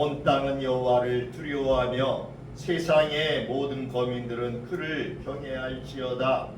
온 땅은 여호와를 두려워하며 세상의 모든 거민들은 그를 경외할지어다.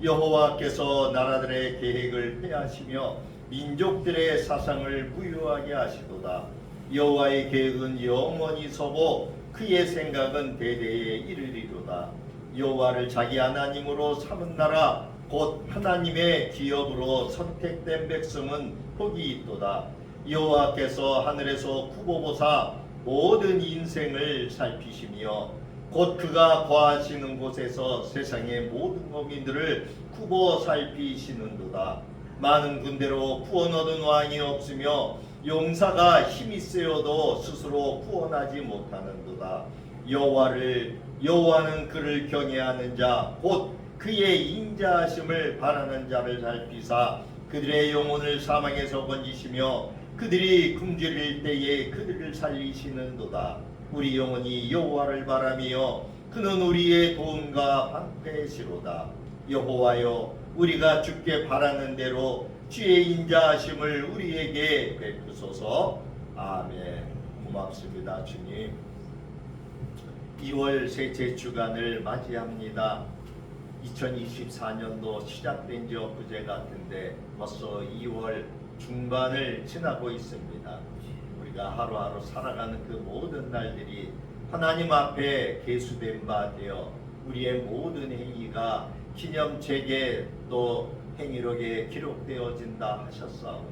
여호와께서 나라들의 계획을 폐하시며 민족들의 사상을 부유하게 하시도다. 여호와의 계획은 영원히 서고 그의 생각은 대대에 이르리로다. 여호와를 자기 하나님으로 삼은 나라 곧 하나님의 기업으로 선택된 백성은 복이 있도다. 여호와께서 하늘에서 구보보사 모든 인생을 살피시며 곧 그가 거하시는 곳에서 세상의 모든 거민들을 구보 살피시는도다. 많은 군대로 구원 얻은 왕이 없으며 용사가 힘이 세어도 스스로 구원하지 못하는도다. 여호와는 그를 경외하는 자 곧 그의 인자하심을 바라는 자를 살피사 그들의 영혼을 사망에서 건지시며 그들이 굶주릴 때에 그들을 살리시는도다. 우리 영혼이 여호와를 바라며 그는 우리의 도움과 방패시로다. 여호와여, 우리가 주께 바라는 대로 주의 인자하심을 우리에게 베푸소서. 아멘. 고맙습니다, 주님. 2월 셋째 주간을 맞이합니다. 2024년도 시작된 지 엊그제 같은데 벌써 2월 중반을 지나고 있습니다. 우리가 하루하루 살아가는 그 모든 날들이 하나님 앞에 계수된 바 되어 우리의 모든 행위가 기념책에 또 행위록에 기록되어진다 하셨사오니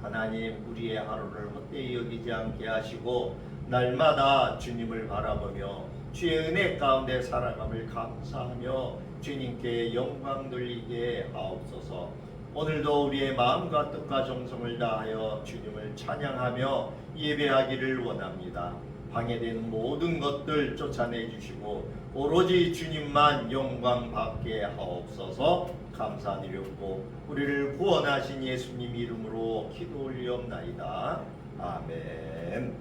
하나님 우리의 하루를 헛되이 여기지 않게 하시고 날마다 주님을 바라보며 주의 은혜 가운데 살아감을 감사하며 주님께 영광 돌리게 하옵소서. 오늘도 우리의 마음과 뜻과 정성을 다하여 주님을 찬양하며 예배하기를 원합니다. 방해되는 모든 것들 쫓아내 주시고 오로지 주님만 영광 받게 하옵소서. 감사드렸고 우리를 구원하신 예수님 이름으로 기도 올리옵나이다. 아멘.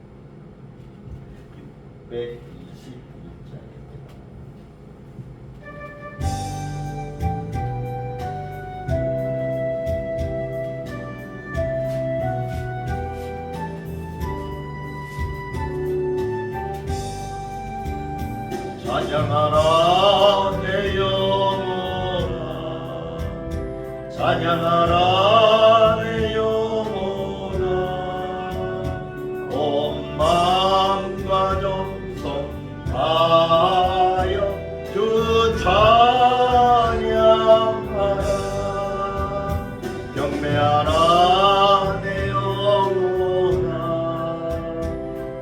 622장입니다. 찬양하라 내 영혼아, 찬양하라 내 영혼아, 온 마음과 정성 다하여 주 찬양하라. 경배하라 내 영혼아,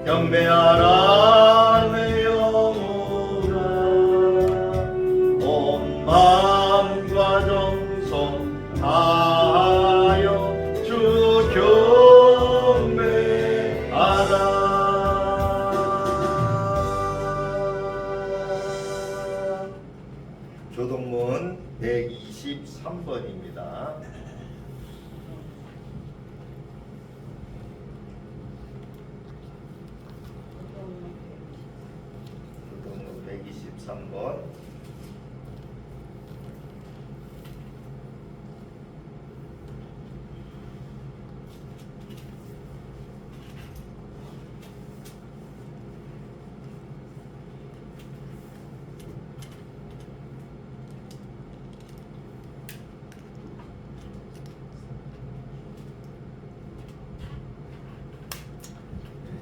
경배하라 마음과 정성 다하여 주 경배하라. 교동문 123번입니다. 교동문 123번.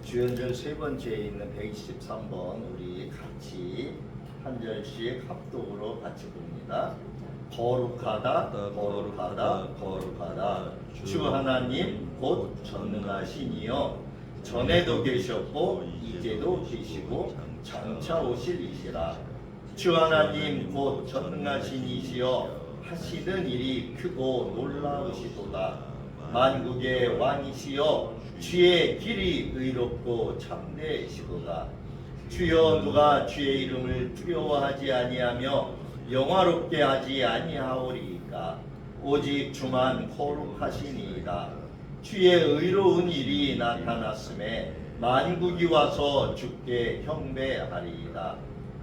주연절 세 번째에 있는 123번 우리 같이 한 절씩 합독으로 같이 봅니다. 거룩하다 거룩하다 거룩하다 주 하나님 곧 전능하시니요 전에도 계셨고 이제도 계시고 장차 오실 이시라. 주 하나님 곧 전능하신 이시여 하시는 일이 크고 놀라우시도다. 만국의 왕이시여 주의 길이 의롭고 참되시도다. 주여 누가 주의 이름을 두려워하지 아니하며 영화롭게 하지 아니하오리이까. 오직 주만 거룩하시니이다. 주의 의로운 일이 나타났음에 만국이 와서 주께 경배하리이다.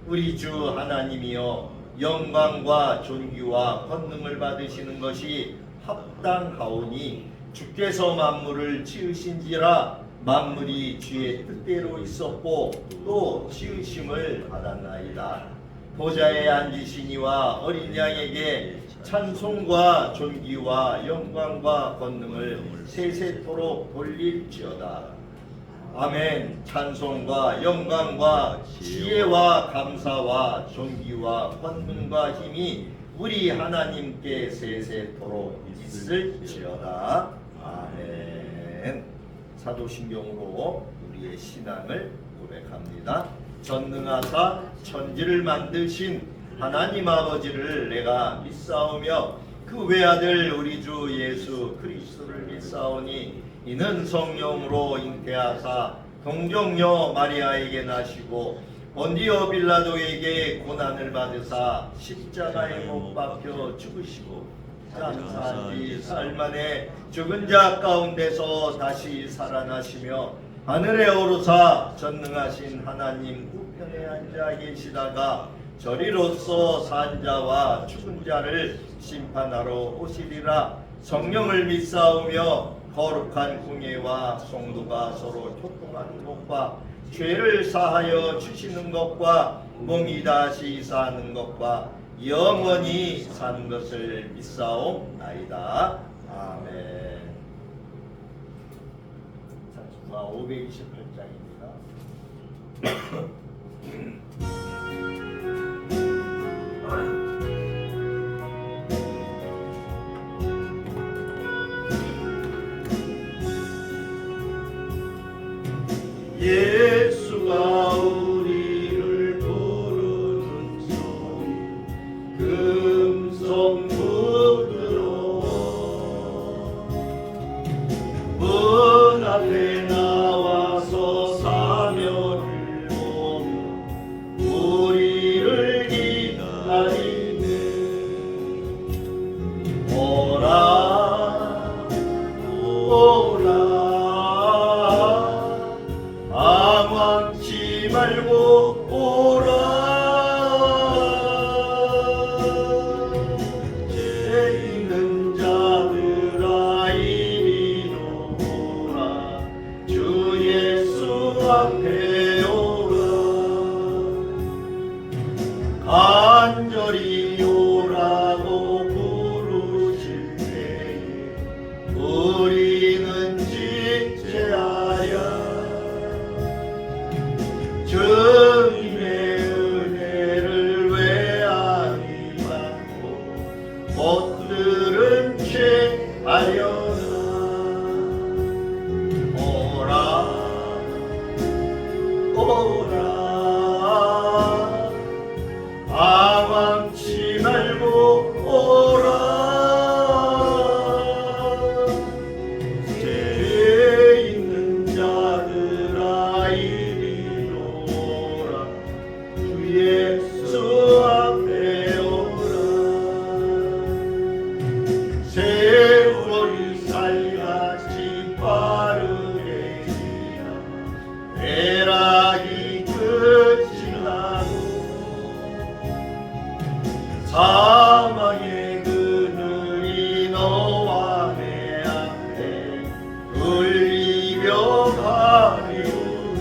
우리 주 하나님이여 영광과 존귀와 권능을 받으시는 것이 합당하오니 주께서 만물을 지으신지라 만물이 주의 뜻대로 있었고 또 지으심을 받았나이다. 보좌에 앉으시니와 어린 양에게 찬송과 존귀와 영광과 권능을 세세토록 돌릴지어다. 아멘. 찬송과 영광과 지혜와 감사와 존귀와 권능과 힘이 우리 하나님께 세세토록 있을지어다. 아멘. 사도신경으로 우리의 신앙을 고백합니다. 전능하사 천지를 만드신 하나님 아버지를 내가 믿사오며 그 외아들 우리 주 예수 그리스도를 믿사오니 이는 성령으로 잉태하사 동정녀 마리아에게 나시고 본디오 빌라도에게 고난을 받으사 십자가에 못 박혀 죽으시고 장사한 지 사흘 만에 죽은 자 가운데서 다시 살아나시며 하늘에 오르사 전능하신 하나님 우편에 앉아 계시다가 저리로서 산 자와 죽은 자를 심판하러 오시리라. 성령을 믿사오며 거룩한 공예와 성도가 서로 교통하는 것과 죄를 사하여 주시는 것과 몸이 다시 사는 것과 영원히 사는 것을 믿사옵나이다. 아멘. 자, 528장입니다. 예수가 우리를 부르는 소리 금성 부드러워 문 앞에 나와서 사면을 보며 우리를 기다리네. 오라 오라 망치 말고 오라. 죄 있는 자들아 이리로 오라. 주 예수 앞에 오라. 간절히 오라고 부르실 때에 우리는 지체하여 주님의 은혜를 외아리 받고 못 들은 채 하려나. 오라 오라 망치 말고 오라. 죄 있는 자들아 이리로 예수 앞에 오라. 세월이 살같이 빠르게 지나 애락이 끝이 나고 사망의 그늘이 너와 내 앞에 울리며 가리우네.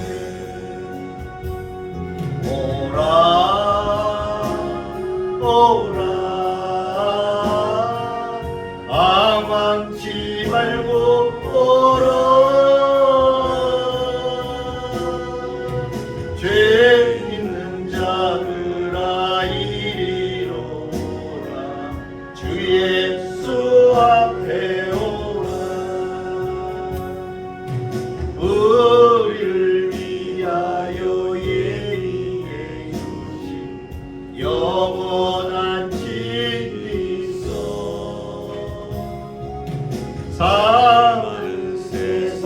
오라 오라 망치 말고 오라. 죄 있는 자들아 이리로 오라. 주 예수 앞에 오라. 우리를 위하여 예리해 주신 영원한 진리서 사는 세상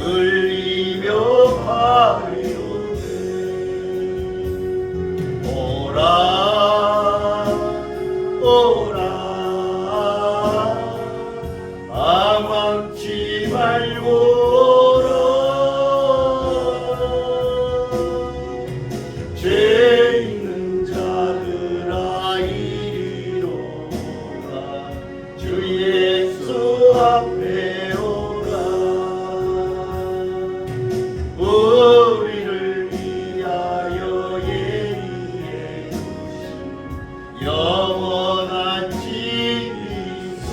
흘리며 하리로되 오라 오라 망망치 말고 오라 죄 있는 자들아 이리로라 주 예수 앞에 오라 우리를 위하여 예비해 주신 영원한 집이서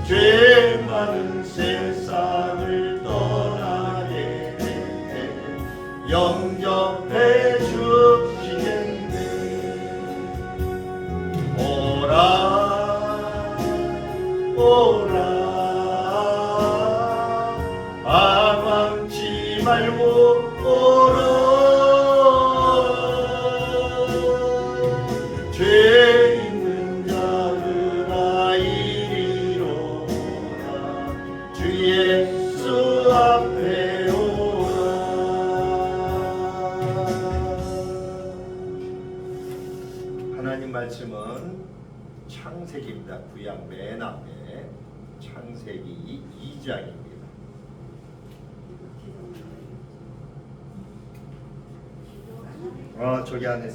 죄 많은 세상을 떠나게 될 때 영접해 주시겠네 오라 오라 망망치 말고 오라 죄 있는 자들아 이리로라 주 예수 앞에 오라 하나님 말씀은 창세기입니다. 구약 맨 앞에 창세기 2장입니다. 저기 안에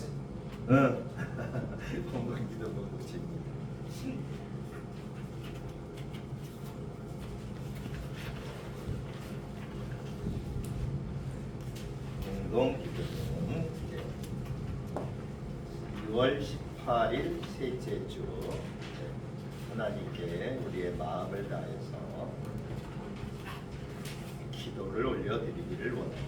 건강기도 먹으십니다. 공동기도 6월 18일 셋째 주 하나님께 우리의 마음을 다해서 기도를 올려드리기를 원합니다.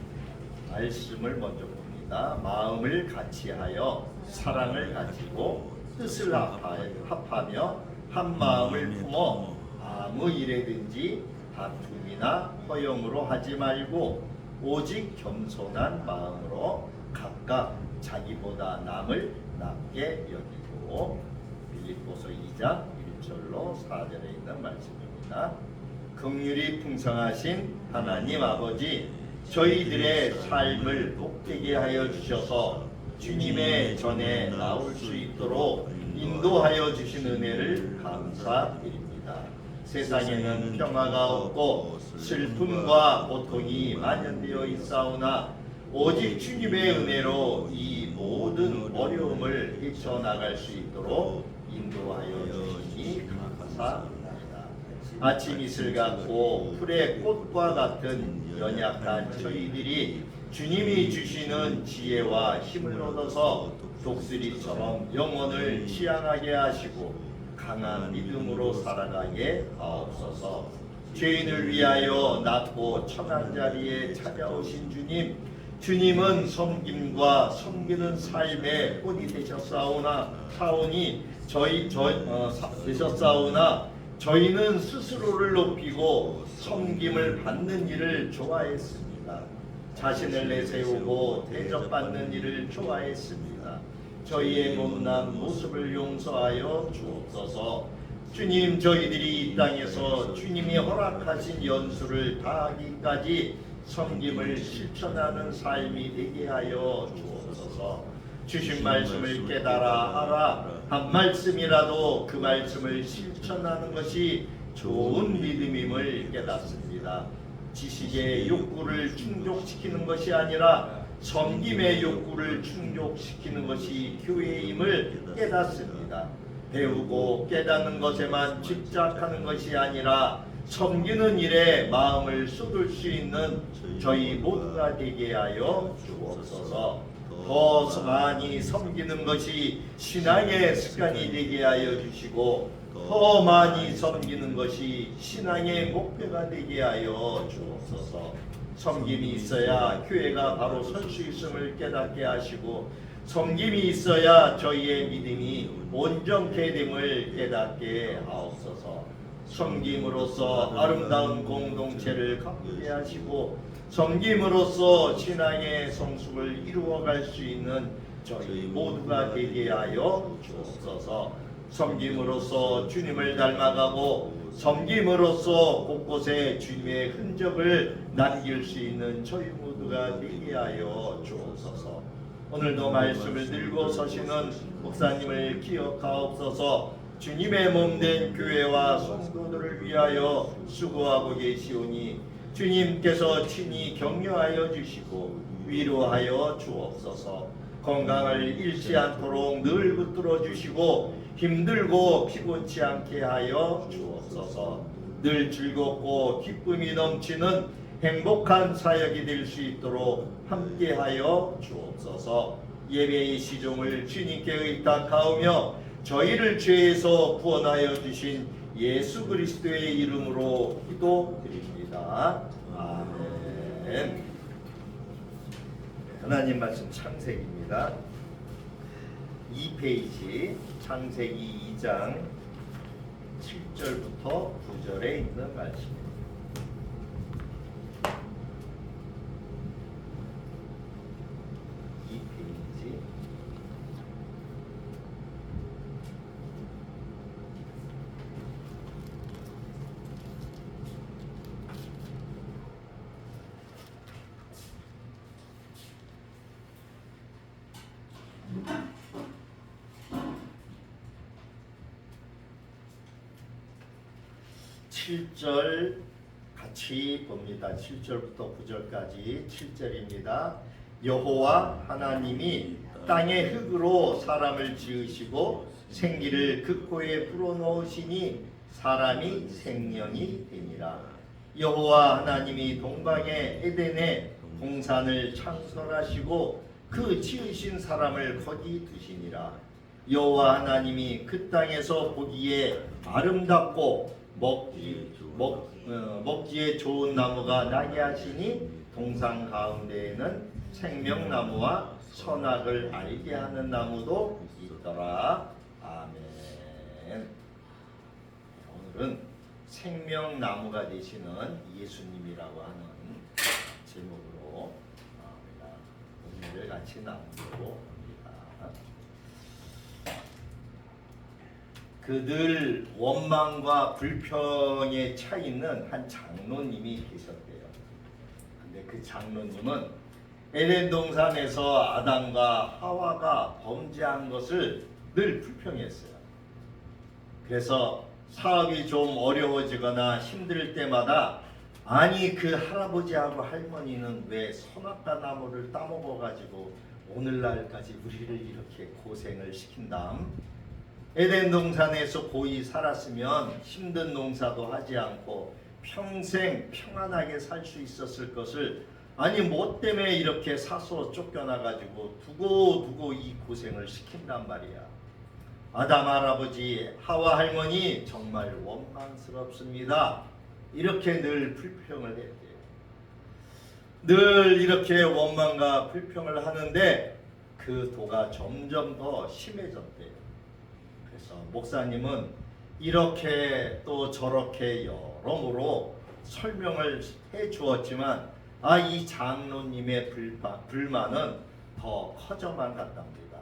말씀을 먼저 봅니다. 마음을 같이하여 사랑을 가지고 뜻을 합하며 한 마음을 품어 아무 일에든지 다툼이나 허용으로 하지 말고 오직 겸손한 마음으로 각각 자기보다 남을 낮게 여기고 빌립보서 2장 1절로 4절에 있는 말씀입니다. 긍휼이 풍성하신 하나님 아버지 저희들의 삶을 복되게 하여 주셔서 주님의 전에 나올 수 있도록 인도하여 주신 은혜를 감사드립니다. 세상에는 평화가 없고 슬픔과 고통이 만연되어 있사오나 오직 주님의 은혜로 이 모든 어려움을 헤쳐나갈 수 있도록 인도하여 주시니 감사합니다. 아침 이슬 같고 풀의 꽃과 같은 연약한 저희들이 주님이 주시는 지혜와 힘을 얻어서 독수리처럼 영혼을 치양하게 하시고 강한 믿음으로 살아가게 하옵소서. 죄인을 위하여 낮고 천한 자리에 찾아오신 주님, 주님은 섬김과 섬기는 삶의 본이 되셨사오나 저희는 스스로를 높이고 섬김을 받는 일을 좋아했습니다. 자신을 내세우고 대접받는 일을 좋아했습니다. 저희의 못난 모습을 용서하여 주옵소서. 주님, 저희들이 이 땅에서 주님이 허락하신 연수를 다하기까지 섬김을 실천하는 삶이 되게 하여 주옵소서. 주신 말씀을 깨달아 알아 한 말씀이라도 그 말씀을 실천하는 것이 좋은 믿음임을 깨닫습니다. 지식의 욕구를 충족시키는 것이 아니라 섬김의 욕구를 충족시키는 것이 교회임을 깨닫습니다. 배우고 깨닫는 것에만 집착하는 것이 아니라 섬기는 일에 마음을 쏟을 수 있는 저희 모두가 되게 하여 주옵소서. 더 많이 섬기는 것이 신앙의 습관이 되게 하여 주시고 더 많이 섬기는 것이 신앙의 목표가 되게 하여 주옵소서. 섬김이 있어야 교회가 바로 설 수 있음을 깨닫게 하시고 섬김이 있어야 저희의 믿음이 온전케 됨을 깨닫게 하옵소서. 섬김으로써 아름다운 공동체를 갖게 하시고 섬김으로써 신앙의 성숙을 이루어갈 수 있는 저희 모두가 되게 하여 주옵소서. 섬김으로써 주님을 닮아가고 섬김으로써 곳곳에 주님의 흔적을 남길 수 있는 저희 모두가 되게 하여 주옵소서. 오늘도 말씀을 들고 서시는 목사님을 기억하옵소서. 주님의 몸된 교회와 성도들을 위하여 수고하고 계시오니 주님께서 친히 격려하여 주시고 위로하여 주옵소서. 건강을 잃지 않도록 늘 붙들어 주시고 힘들고 피곤치 않게 하여 주옵소서. 늘 즐겁고 기쁨이 넘치는 행복한 사역이 될 수 있도록 함께하여 주옵소서. 예배의 시종을 주님께 의탁하오며 저희를 죄에서 구원하여 주신 예수 그리스도의 이름으로 기도드립니다. 아멘. 하나님 말씀 창세기입니다. 2페이지 창세기 2장 7절부터 9절에 있는 말씀입니다. 2페이지 7절 같이 봅니다. 7절부터 9절까지 7절입니다. 여호와 하나님이 땅의 흙으로 사람을 지으시고 생기를 그 코에 불어넣으시니 사람이 생명이 되니라. 여호와 하나님이 동방의 에덴에 동산을 창설하시고 그 지으신 사람을 거기 두시니라. 여호와 하나님이 그 땅에서 보기에 아름답고 먹기에 좋은 나무가 나게 하시니 동산 가운데에는 생명나무와 선악을 알게 하는 나무도 있더라. 아멘. 오늘은 생명나무가 되시는 예수님이라고 하는 제목으로 오늘을 같이 나누고 그들 원망과 불평에 차 있는 한 장로님이 계셨대요. 근데 그 장로님은 에덴 동산에서 아담과 하와가 범죄한 것을 늘 불평했어요. 그래서 사업이 좀 어려워지거나 힘들 때마다 아니 그 할아버지하고 할머니는 왜 선악과 나무를 따먹어가지고 오늘날까지 우리를 이렇게 고생을 시킨 다음 에덴 동산에서 고이 살았으면 힘든 농사도 하지 않고 평생 평안하게 살 수 있었을 것을 아니 뭐 때문에 이렇게 사서 쫓겨나가지고 두고 이 고생을 시킨단 말이야. 아담 할아버지 하와 할머니 정말 원망스럽습니다. 이렇게 늘 불평을 했대요. 늘 이렇게 원망과 불평을 하는데 그 도가 점점 더 심해졌대요. 그래서 목사님은 이렇게 또 저렇게 여러모로 설명을 해 주었지만 이 장로님의 불만은 더 커져만 갔답니다.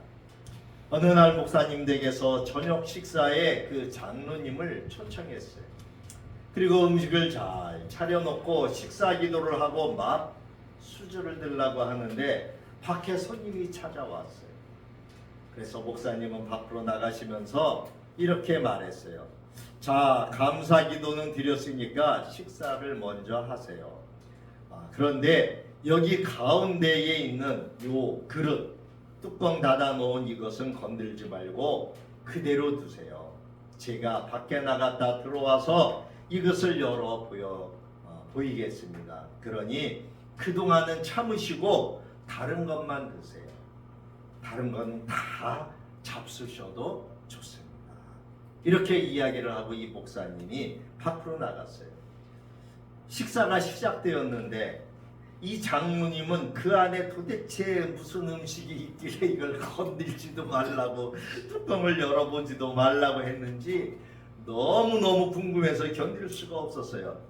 어느 날 목사님 댁에서 저녁 식사에 그 장로님을 초청했어요. 그리고 음식을 잘 차려놓고 식사 기도를 하고 막 수저를 들라고 하는데 밖에 손님이 찾아왔어요. 그래서 목사님은 밖으로 나가시면서 이렇게 말했어요. 자, 감사 기도는 드렸으니까 식사를 먼저 하세요. 그런데 여기 가운데에 있는 요 그릇, 뚜껑 닫아 놓은 이것은 건들지 말고 그대로 두세요. 제가 밖에 나갔다 들어와서 이것을 열어 보이겠습니다. 그러니 그동안은 참으시고 다른 것만 드세요. 다른 건 다 잡수셔도 좋습니다. 이렇게 이야기를 하고 이 목사님이 밖으로 나갔어요. 식사가 시작되었는데 이 장로님은 그 안에 도대체 무슨 음식이 있길래 이걸 건들지도 말라고 뚜껑을 열어보지도 말라고 했는지 너무너무 궁금해서 견딜 수가 없었어요.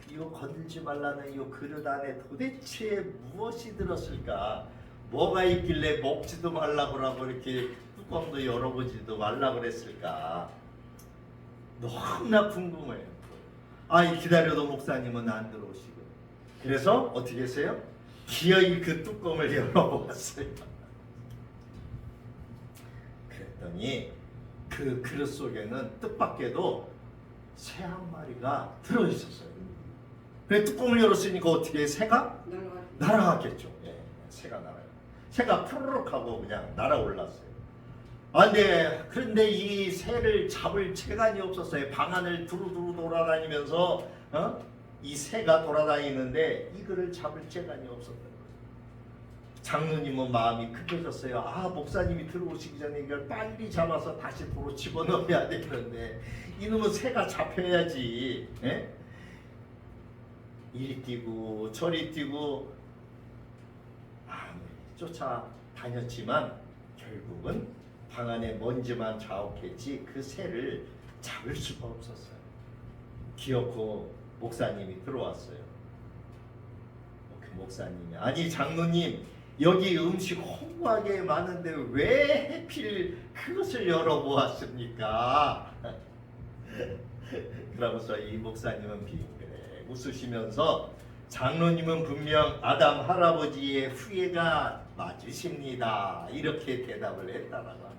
이거 건들지 말라는 이 그릇 안에 도대체 무엇이 들었을까? 뭐가 있길래 먹지도 말라고 이렇게 뚜껑도 열어보지도 말라 그랬을까? 너무나 궁금해요. 아이 기다려도 목사님은 안 들어오시고. 그래서 어떻게 했어요? 기어이 그 뚜껑을 열어보았어요. 그랬더니 그 그릇 속에는 뜻밖에도 새 한 마리가 들어있었어요. 그래 뚜껑을 열었으니까 어떻게 새가? 날아갔겠죠. 예, 새가 날아요. 새가 푸르륵 하고 그냥 날아올랐어요. 그런데 이 새를 잡을 채간이 없었어요. 방 안을 두루두루 돌아다니면서 이 새가 돌아다니는데 이거를 잡을 채간이 없었던 거예요. 장로님은 마음이 급해졌어요. 목사님이 들어오시기 전에 이걸 빨리 잡아서 다시 도로 집어넣어야 되는데 이놈은 새가 잡혀야지. 예? 이리 뛰고 저리 뛰고 쫓아다녔지만 결국은 방 안에 먼지만 자욱했지 그 새를 잡을 수가 없었어요. 기어코 목사님이 들어왔어요. 그 목사님이 아니 장로님 여기 음식 홍보하게 많은데 왜 하필 그것을 열어보았습니까? 그러면서 이 목사님은 빙그레 웃으시면서 장로님은 분명 아담 할아버지의 후예가 맞으십니다. 이렇게 대답을 했다라고 하는 거예요.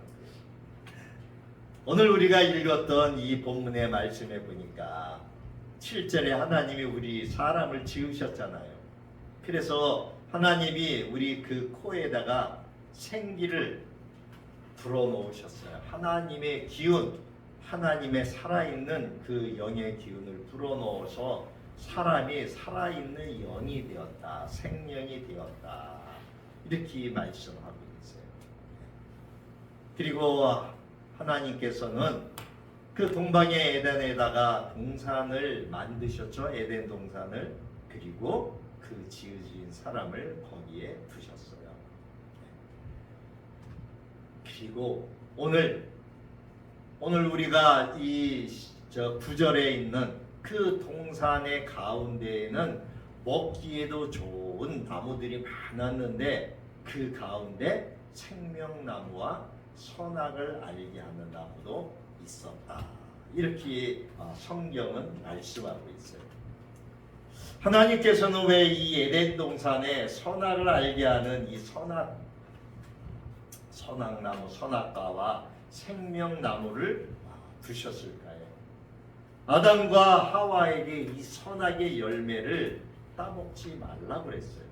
오늘 우리가 읽었던 이 본문의 말씀에 보니까 7절에 하나님이 우리 사람을 지으셨잖아요. 그래서 하나님이 우리 그 코에다가 생기를 불어넣으셨어요. 하나님의 기운, 하나님의 살아있는 그 영의 기운을 불어넣어서 사람이 살아있는 영이 되었다. 생명이 되었다. 이렇게 말씀하고 있어요. 그리고 하나님께서는 그 동방의 에덴에다가 동산을 만드셨죠. 에덴 동산을. 그리고 그 지으신 사람을 거기에 두셨어요. 그리고 오늘 우리가 이 9절에 있는 그 동산의 가운데에는 먹기에도 좋은 나무들이 많았는데 그 가운데 생명나무와 선악을 알게 하는 나무도 있었다. 이렇게 성경은 말씀하고 있어요. 하나님께서는 왜 이 에덴 동산에 선악을 알게 하는 이 선악나무, 선악과와 생명나무를 두셨을까요? 아담과 하와에게 이 선악의 열매를 따먹지 말라고 그랬어요.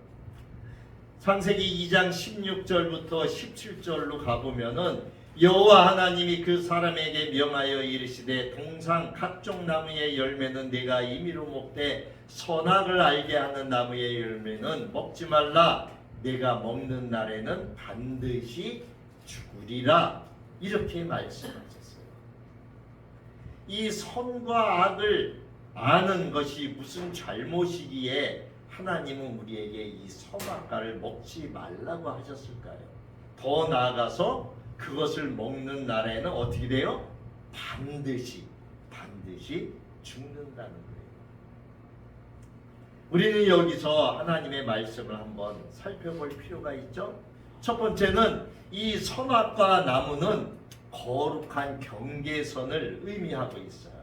창세기 2장 16절부터 17절로 가보면은 여호와 하나님이 그 사람에게 명하여 이르시되 동산 각종 나무의 열매는 내가 임의로 먹되 선악을 알게 하는 나무의 열매는 먹지 말라. 내가 먹는 날에는 반드시 죽으리라. 이렇게 말씀하셨어요. 이 선과 악을 아는 것이 무슨 잘못이기에 하나님은 우리에게 이 선악과를 먹지 말라고 하셨을까요? 더 나아가서 그것을 먹는 날에는 어떻게 돼요? 반드시 죽는다는 거예요. 우리는 여기서 하나님의 말씀을 한번 살펴볼 필요가 있죠. 첫 번째는 이 선악과 나무는 거룩한 경계선을 의미하고 있어요.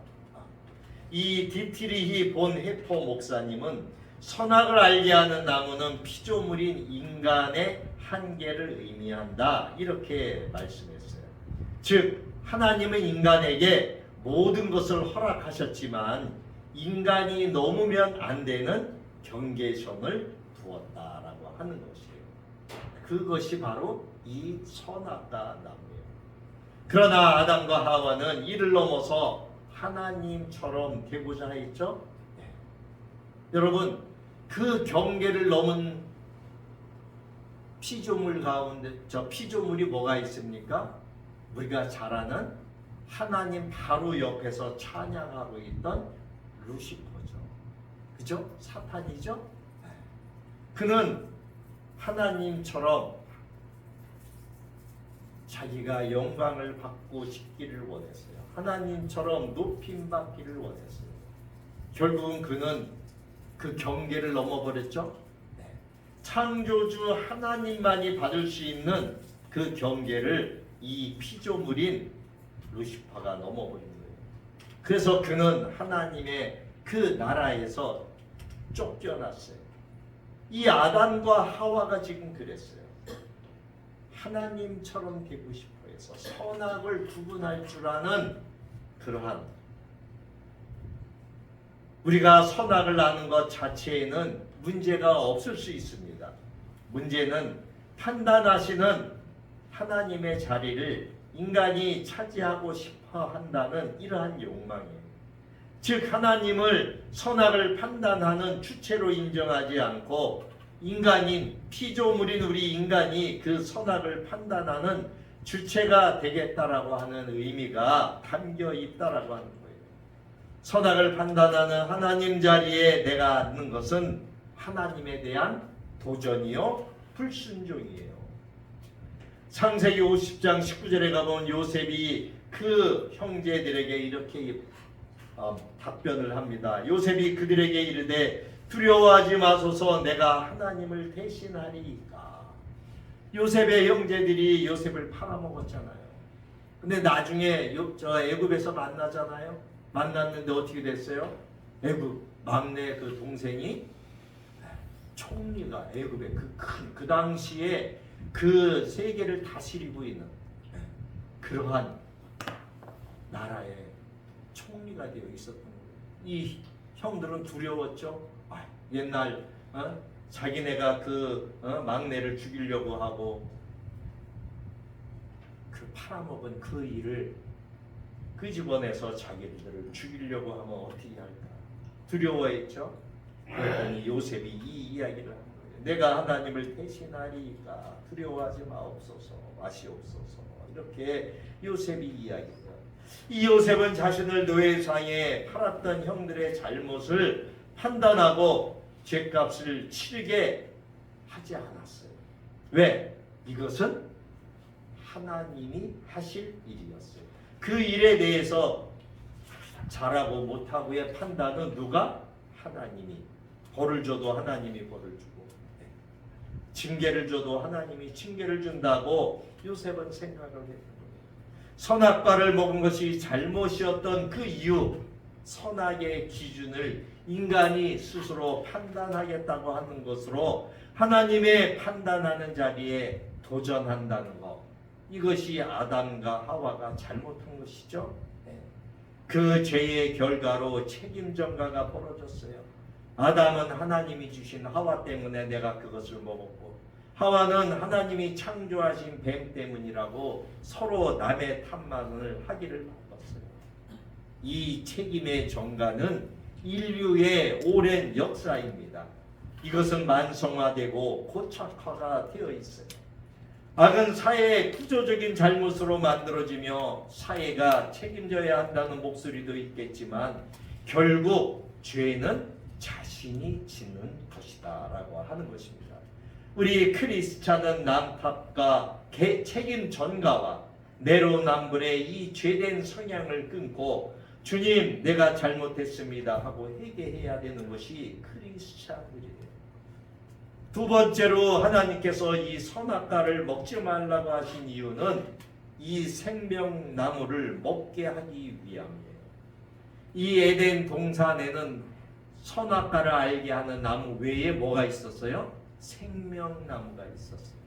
이 디트리히 본 해포 목사님은 선악을 알게 하는 나무는 피조물인 인간의 한계를 의미한다. 이렇게 말씀했어요. 즉 하나님은 인간에게 모든 것을 허락하셨지만 인간이 넘으면 안 되는 경계선을 두었다라고 하는 것이에요. 그것이 바로 이 선악과 나무예요. 그러나 아담과 하와는 이를 넘어서 하나님처럼 되고자 했죠. 여러분 그 경계를 넘은 피조물 가운데 저 피조물이 뭐가 있습니까? 우리가 잘 아는 하나님 바로 옆에서 찬양하고 있던 루시퍼죠. 그죠? 사탄이죠? 그는 하나님처럼 자기가 영광을 받고 싶기를 원했어요. 하나님처럼 높임받기를 원했어요. 결국은 그는 그 경계를 넘어버렸죠. 창조주 하나님만이 받을 수 있는 그 경계를 이 피조물인 루시퍼가 넘어버린 거예요. 그래서 그는 하나님의 그 나라에서 쫓겨났어요. 이 아담과 하와가 지금 그랬어요. 하나님처럼 되고 싶어 해서 선악을 구분할 줄 아는 그러한, 우리가 선악을 아는 것 자체에는 문제가 없을 수 있습니다. 문제는 판단하시는 하나님의 자리를 인간이 차지하고 싶어 한다는 이러한 욕망이에요. 즉 하나님을 선악을 판단하는 주체로 인정하지 않고 인간인 피조물인 우리 인간이 그 선악을 판단하는 주체가 되겠다라고 하는 의미가 담겨 있다라고 하는 거예요. 선악을 판단하는 하나님 자리에 내가 앉는 것은 하나님에 대한 도전이요 불순종이에요. 창세기 50장 19절에 가보면 요셉이 그 형제들에게 이렇게 답변을 합니다. 요셉이 그들에게 이르되 두려워하지 마소서, 내가 하나님을 대신하리이까. 요셉의 형제들이 요셉을 팔아먹었잖아요. 근데 나중에 애굽에서 만나잖아요. 만났는데 어떻게 됐어요? 애굽 막내 그 동생이 총리가, 애굽의 그 당시에 그 세계를 다스리고 있는 그러한 나라의 총리가 되어 있었던 거예요. 이 형들은 두려웠죠. 옛날 자기네가 그 막내를 죽이려고 하고 그 팔아먹은 그 일을 끄집어내서 자기들을 죽이려고 하면 어떻게 할까 두려워했죠. 그랬더니 요셉이 이 이야기를 한 거예요. 내가 하나님을 대신하리이까 두려워하지 마옵소서, 마시옵소서. 이렇게 요셉이 이야기해요. 이 요셉은 자신을 노예상에 팔았던 형들의 잘못을 판단하고 죗값을 치르게 하지 않았어요. 왜? 이것은 하나님이 하실 일이었어요. 그 일에 대해서 잘하고 못하고의 판단은 누가? 하나님이. 벌을 줘도 하나님이 벌을 주고 징계를 줘도 하나님이 징계를 준다고 요셉은 생각을 했던 거예요. 선악과를 먹은 것이 잘못이었던 그 이유, 선악의 기준을 인간이 스스로 판단하겠다고 하는 것으로 하나님의 판단하는 자리에 도전한다는 것, 이것이 아담과 하와가 잘못한 것이죠. 그 죄의 결과로 책임 전가가 벌어졌어요. 아담은 하나님이 주신 하와 때문에 내가 그것을 먹었고, 하와는 하나님이 창조하신 뱀 때문이라고 서로 남의 탓만을 하기를 바빴어요. 이 책임의 전가는 인류의 오랜 역사입니다. 이것은 만성화되고 고착화가 되어 있어요. 악은 사회의 구조적인 잘못으로 만들어지며 사회가 책임져야 한다는 목소리도 있겠지만 결국 죄는 자신이 짓는 것이다 라고 하는 것입니다. 우리 크리스찬은 남탓과 책임 전가와 내로남불의 이 죄된 성향을 끊고 주님 내가 잘못했습니다 하고 회개해야 되는 것이 크리스찬들이에요. 두 번째로 하나님께서 이 선악과를 먹지 말라고 하신 이유는 이 생명나무를 먹게 하기 위함이에요. 이 에덴 동산에는 선악과를 알게 하는 나무 외에 뭐가 있었어요? 생명나무가 있었어요.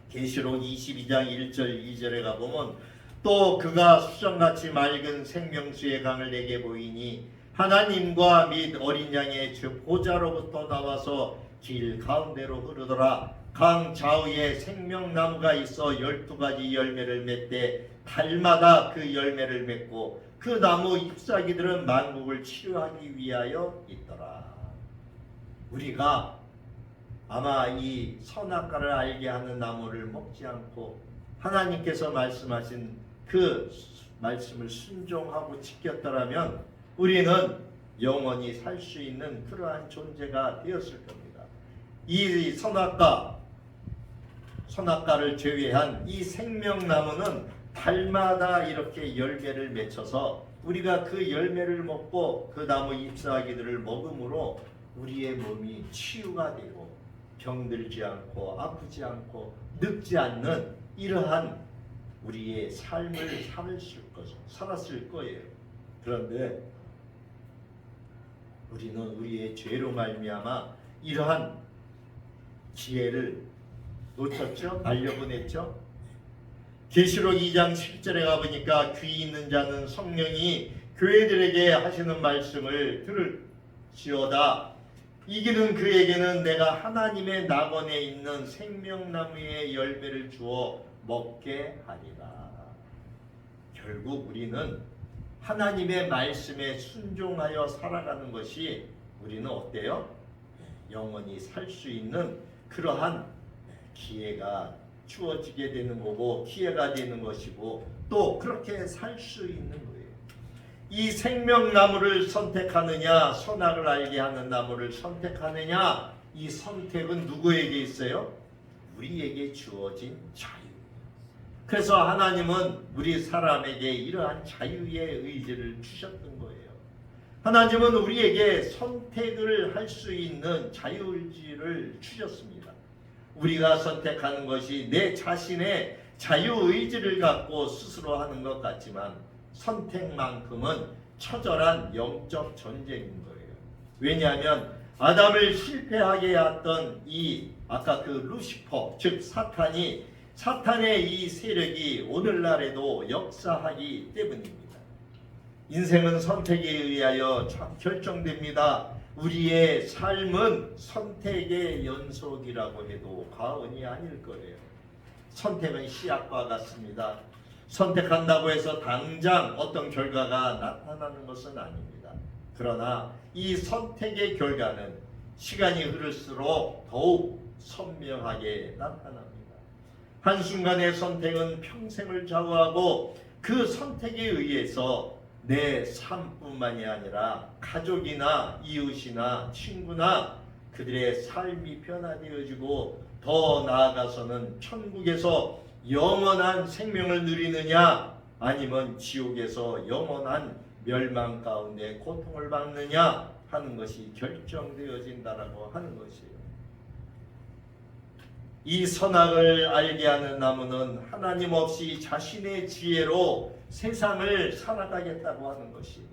계시록 22장 1절 2절에 가보면 또 그가 수정같이 맑은 생명수의 강을 내게 보이니 하나님과 및 어린 양의 보좌로부터 나와서 길 가운데로 흐르더라. 강 좌우에 생명나무가 있어 12가지 열매를 맺되 달마다 그 열매를 맺고 그 나무 잎사귀들은 만국을 치료하기 위하여 있더라. 우리가 아마 이 선악과를 알게 하는 나무를 먹지 않고 하나님께서 말씀하신 그 말씀을 순종하고 지켰더라면 우리는 영원히 살 수 있는 그러한 존재가 되었을 겁니다. 이 선악과를 제외한 이 생명나무는 달마다 이렇게 열매를 맺혀서 우리가 그 열매를 먹고 그 나무 잎사귀들을 먹음으로 우리의 몸이 치유가 되고 병들지 않고 아프지 않고 늙지 않는 이러한 우리의 삶을 살았을 거예요. 그런데 우리는 우리의 죄로 말미암아 이러한 기회를 놓쳤죠? 날려보냈죠? 계시록 2장 10절에 가보니까 귀 있는 자는 성령이 교회들에게 하시는 말씀을 들을지어다. 이기는 그에게는 내가 하나님의 낙원에 있는 생명나무의 열매를 주어 먹게 하리라. 결국 우리는 하나님의 말씀에 순종하여 살아가는 것이 우리는 어때요? 영원히 살 수 있는 그러한 기회가 주어지게 되는 거고, 기회가 되는 것이고, 또 그렇게 살 수 있는 거예요. 이 생명나무를 선택하느냐, 선악을 알게 하는 나무를 선택하느냐, 이 선택은 누구에게 있어요? 우리에게 주어진 자유. 그래서 하나님은 우리 사람에게 이러한 자유의 의지를 주셨던 거예요. 하나님은 우리에게 선택을 할 수 있는 자유의지를 주셨습니다. 우리가 선택하는 것이 내 자신의 자유의지를 갖고 스스로 하는 것 같지만 선택만큼은 처절한 영적 전쟁인 거예요. 왜냐하면 아담을 실패하게 했던 아까 그 루시퍼, 즉 사탄의 이 세력이 오늘날에도 역사하기 때문입니다. 인생은 선택에 의하여 결정됩니다. 우리의 삶은 선택의 연속이라고 해도 과언이 아닐 거예요. 선택은 씨앗과 같습니다. 선택한다고 해서 당장 어떤 결과가 나타나는 것은 아닙니다. 그러나 이 선택의 결과는 시간이 흐를수록 더욱 선명하게 나타납니다. 한순간의 선택은 평생을 좌우하고 그 선택에 의해서 내 삶뿐만이 아니라 가족이나 이웃이나 친구나 그들의 삶이 변화되어지고 더 나아가서는 천국에서 영원한 생명을 누리느냐 아니면 지옥에서 영원한 멸망 가운데 고통을 받느냐 하는 것이 결정되어진다라고 하는 것이에요. 이 선악을 알게 하는 나무는 하나님 없이 자신의 지혜로 세상을 살아가겠다고 하는 것이에요.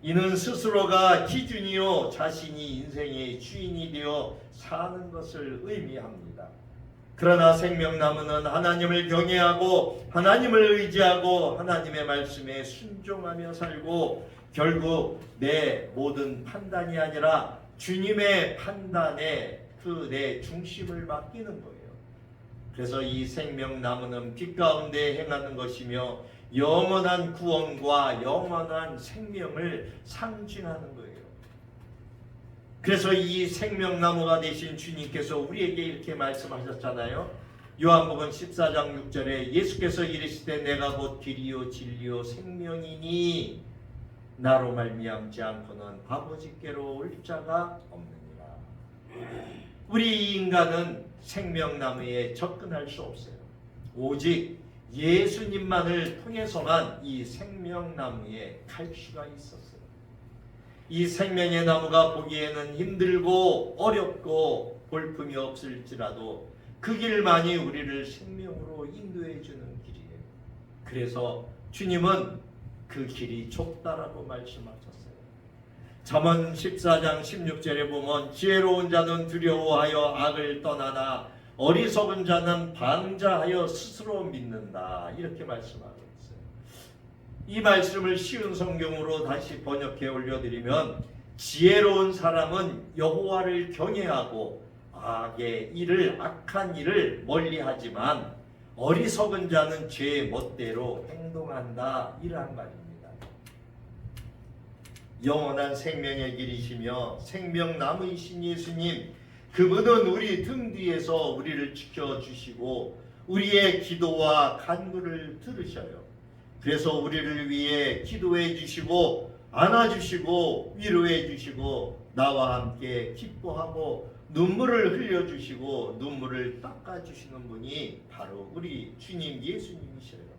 이는 스스로가 기준이요 자신이 인생의 주인이 되어 사는 것을 의미합니다. 그러나 생명나무는 하나님을 경외하고 하나님을 의지하고 하나님의 말씀에 순종하며 살고 결국 내 모든 판단이 아니라 주님의 판단에 내 중심을 맡기는 거예요. 그래서 이 생명나무는 빛 가운데 행하는 것이며 영원한 구원과 영원한 생명을 상징하는 거예요. 그래서 이 생명나무가 되신 주님께서 우리에게 이렇게 말씀하셨잖아요. 요한복음 14장 6절에 예수께서 이르시되 내가 곧 길이요 진리요 생명이니 나로 말미암지 않고는 아버지께로 올 자가 없느니라. 우리 인간은 생명나무에 접근할 수 없어요. 오직 예수님만을 통해서만 이 생명나무에 갈 수가 있었어요. 이 생명의 나무가 보기에는 힘들고 어렵고 볼품이 없을지라도 그 길만이 우리를 생명으로 인도해 주는 길이에요. 그래서 주님은 그 길이 좁다라고 말씀하셨어요. 잠언 14장 16절에 보면 지혜로운 자는 두려워하여 악을 떠나나 어리석은 자는 방자하여 스스로 믿는다. 이렇게 말씀하고 있어요. 이 말씀을 쉬운 성경으로 다시 번역해 올려드리면 지혜로운 사람은 여호와를 경외하고 악한 일을 멀리하지만 어리석은 자는 죄 멋대로 행동한다. 이러한 말입니다. 영원한 생명의 길이시며 생명나무이신 예수님, 그분은 우리 등 뒤에서 우리를 지켜주시고 우리의 기도와 간구를 들으셔요. 그래서 우리를 위해 기도해 주시고 안아주시고 위로해 주시고 나와 함께 기뻐하고 눈물을 흘려주시고 눈물을 닦아주시는 분이 바로 우리 주님 예수님이셔요.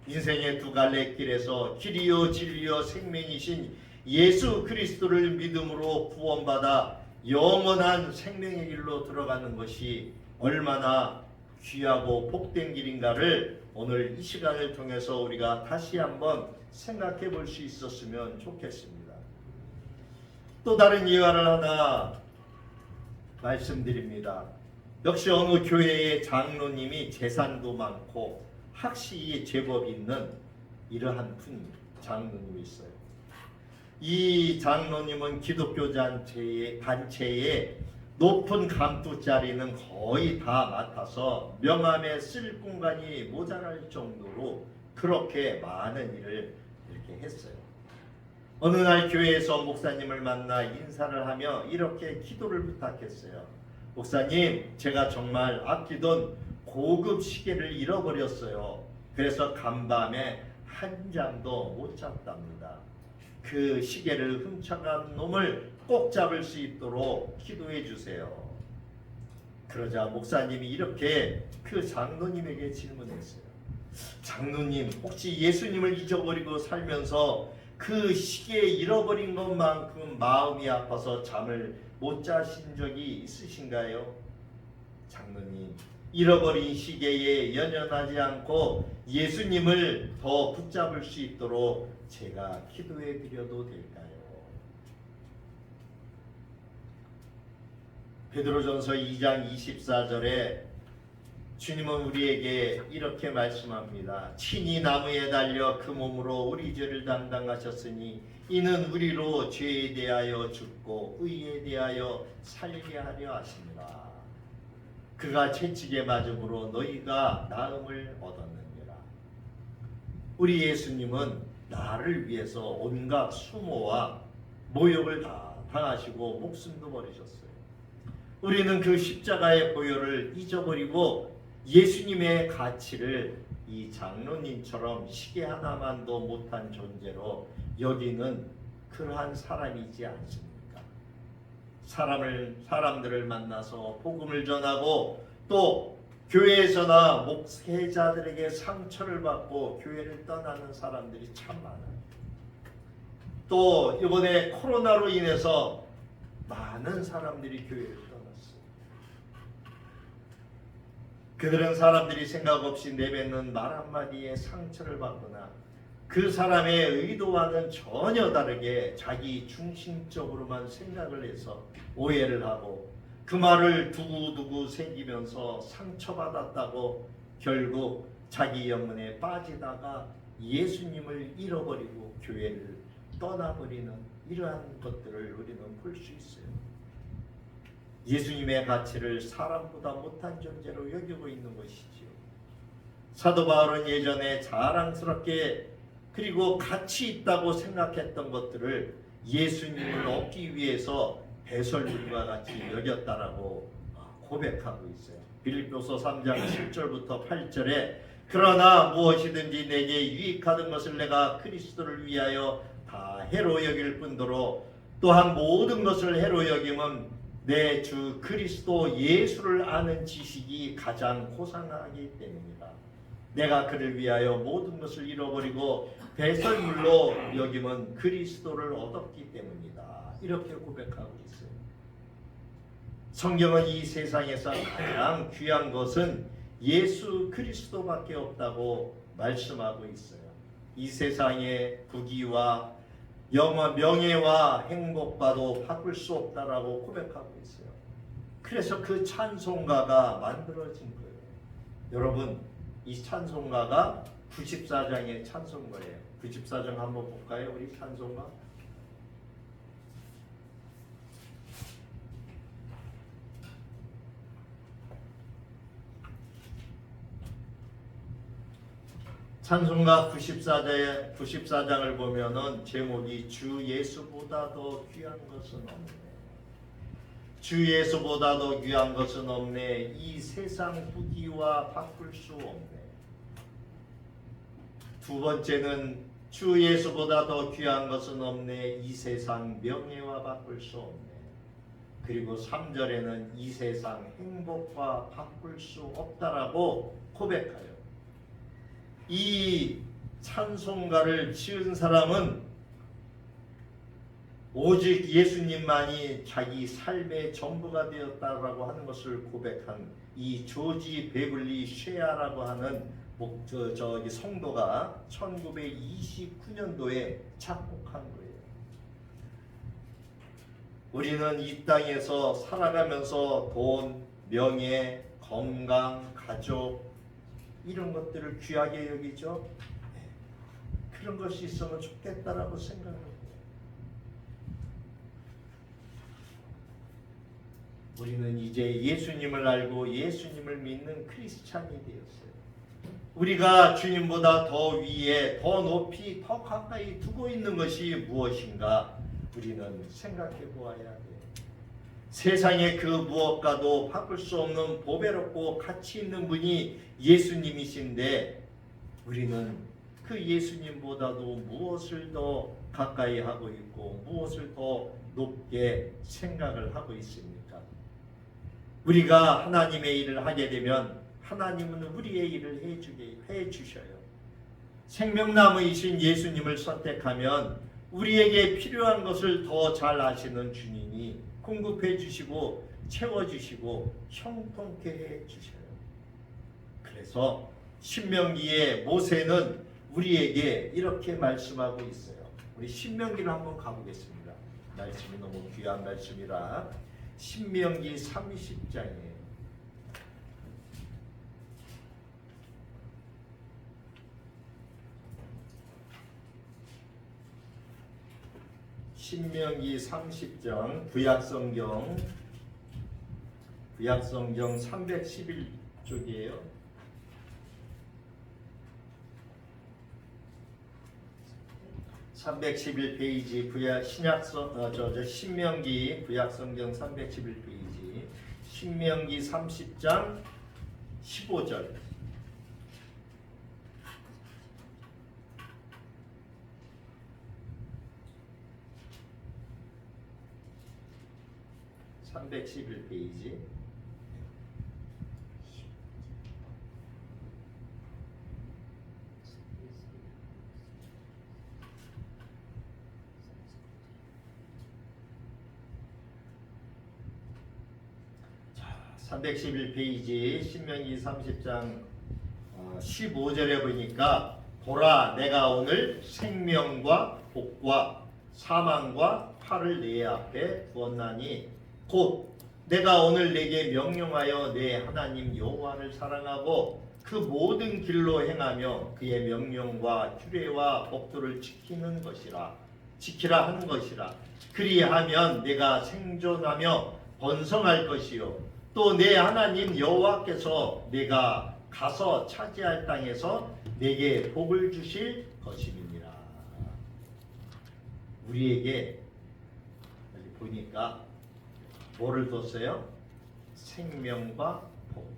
인생의 두 갈래 길에서 길이요 진리요 생명이신 예수 그리스도를 믿음으로 구원받아 영원한 생명의 길로 들어가는 것이 얼마나 귀하고 복된 길인가를 오늘 이 시간을 통해서 우리가 다시 한번 생각해 볼 수 있었으면 좋겠습니다. 또 다른 예화를 하나 말씀드립니다. 역시 어느 교회의 장로님이 재산도 많고 학식이 제법 있는 이러한 분 장로님이 있어요. 이 장로님은 기독교 단체의 높은 감투 자리는 거의 다 맡아서 명함에 쓸 공간이 모자랄 정도로 그렇게 많은 일을 이렇게 했어요. 어느 날 교회에서 목사님을 만나 인사를 하며 이렇게 기도를 부탁했어요. 목사님, 제가 정말 아끼던 고급 시계를 잃어버렸어요. 그래서 간밤에 한 잠도 못 잤답니다. 그 시계를 훔쳐간 놈을 꼭 잡을 수 있도록 기도해 주세요. 그러자 목사님이 이렇게 그 장로님에게 질문했어요. 장로님, 혹시 예수님을 잊어버리고 살면서 그 시계 잃어버린 것만큼 마음이 아파서 잠을 못 자신 적이 있으신가요? 장로님, 잃어버린 시계에 연연하지 않고 예수님을 더 붙잡을 수 있도록 제가 기도해 드려도 될까요? 베드로전서 2장 24절에 주님은 우리에게 이렇게 말씀합니다. 친히 나무에 달려 그 몸으로 우리 죄를 담당하셨으니 이는 우리로 죄에 대하여 죽고 의에 대하여 살게 하려 하십니다. 그가 채찍에 맞음으로 너희가 나음을 얻었느니라. 우리 예수님은 나를 위해서 온갖 수모와 모욕을 다 당하시고 목숨도 버리셨어요. 우리는 그 십자가의 보혈을 잊어버리고 예수님의 가치를 이 장로님처럼 시계 하나만도 못한 존재로 여기는 그러한 사람이지 않습니까? 사람들을 만나서 복음을 전하고 또 교회에서나 목회자들에게 상처를 받고 교회를 떠나는 사람들이 참 많아요. 또 이번에 코로나로 인해서 많은 사람들이 교회를 떠났어요. 그들은 사람들이 생각 없이 내뱉는 말 한마디에 상처를 받거나 그 사람의 의도와는 전혀 다르게 자기 중심적으로만 생각을 해서 오해를 하고 그 말을 두고두고 새기면서 상처받았다고 결국 자기 영혼에 빠지다가 예수님을 잃어버리고 교회를 떠나버리는 이러한 것들을 우리는 볼 수 있어요. 예수님의 가치를 사람보다 못한 존재로 여기고 있는 것이지요. 사도 바울은 예전에 자랑스럽게 그리고 가치 있다고 생각했던 것들을 예수님을 얻기 위해서 배설물과 같이 여겼다라고 고백하고 있어요. 빌립보서 3장 7절부터 8절에 그러나 무엇이든지 내게 유익하던 것을 내가 그리스도를 위하여 다 해로 여길 뿐더러 또한 모든 것을 해로 여김은 내 주 그리스도 예수를 아는 지식이 가장 고상하기 때문이다. 내가 그를 위하여 모든 것을 잃어버리고 배설물로 여김은 그리스도를 얻었기 때문이다. 이렇게 고백하고 있어요. 성경은 이 세상에서 가장 귀한 것은 예수 그리스도밖에 없다고 말씀하고 있어요. 이 세상의 부귀와 명예와 행복과도 바꿀 수 없다라고 고백하고 있어요. 그래서 그 찬송가가 만들어진 거예요. 여러분, 이 찬송가가 94장의 찬송가예요. 94장 한번 볼까요? 우리 찬송가. 찬송가 94장을 보면은 제목이 주 예수보다 더 귀한 것은 없네. 주 예수보다 더 귀한 것은 없네. 이 세상 부귀와 바꿀 수 없네. 두 번째는 주 예수보다 더 귀한 것은 없네. 이 세상 명예와 바꿀 수 없네. 그리고 3절에는 이 세상 행복과 바꿀 수 없다라고 고백해요. 이 찬송가를 지은 사람은 오직 예수님만이 자기 삶의 전부가 되었다라고 하는 것을 고백한 이 조지 베블리 쉐아라고 하는 저기 성도가 1929년도에 작곡한 거예요. 우리는 이 땅에서 살아가면서 돈, 명예, 건강, 가족 이런 것들을 귀하게 여기죠. 그런 것이 있으면 좋겠다라고 생각합니다. 우리는 이제 예수님을 알고 예수님을 믿는 크리스찬이 되었어요. 우리가 주님보다 더 위에, 더 높이, 더 가까이 두고 있는 것이 무엇인가 우리는 생각해 보아야 돼요. 세상의 그 무엇과도 바꿀 수 없는 보배롭고 가치 있는 분이 예수님이신데 우리는 그 예수님보다도 무엇을 더 가까이 하고 있고 무엇을 더 높게 생각을 하고 있습니까? 우리가 하나님의 일을 하게 되면 하나님은 우리의 일을 해주셔요. 생명나무이신 예수님을 선택하면 우리에게 필요한 것을 더 잘 아시는 주님이 공급해 주시고 채워주시고 형통케 해주셔요. 그래서 신명기에 모세는 우리에게 이렇게 말씀하고 있어요. 우리 신명기를 한번 가보겠습니다. 말씀이 너무 귀한 말씀이라 신명기 30장이에요. 신명기 30장 구약성경 311쪽이에요. (311페이지) 신명기 구약성경 311페이지 신명기 30장 15절. (311페이지) 자, 311페이지 신명기 30장 15절에 보니까 보라 내가 오늘 생명과 복과 사망과 화를 내 앞에 두었나니 곧 내가 오늘 내게 명령하여 내 하나님 여호와를 사랑하고 그 모든 길로 행하며 그의 명령과 규례와 법도를 지키라 하는 것이라. 그리하면 내가 생존하며 번성할 것이요 또 내 하나님 여호와께서 내가 가서 차지할 땅에서 내게 복을 주실 것임이니라. 우리에게 여기 보니까 뭐를 뒀어요? 생명과 복,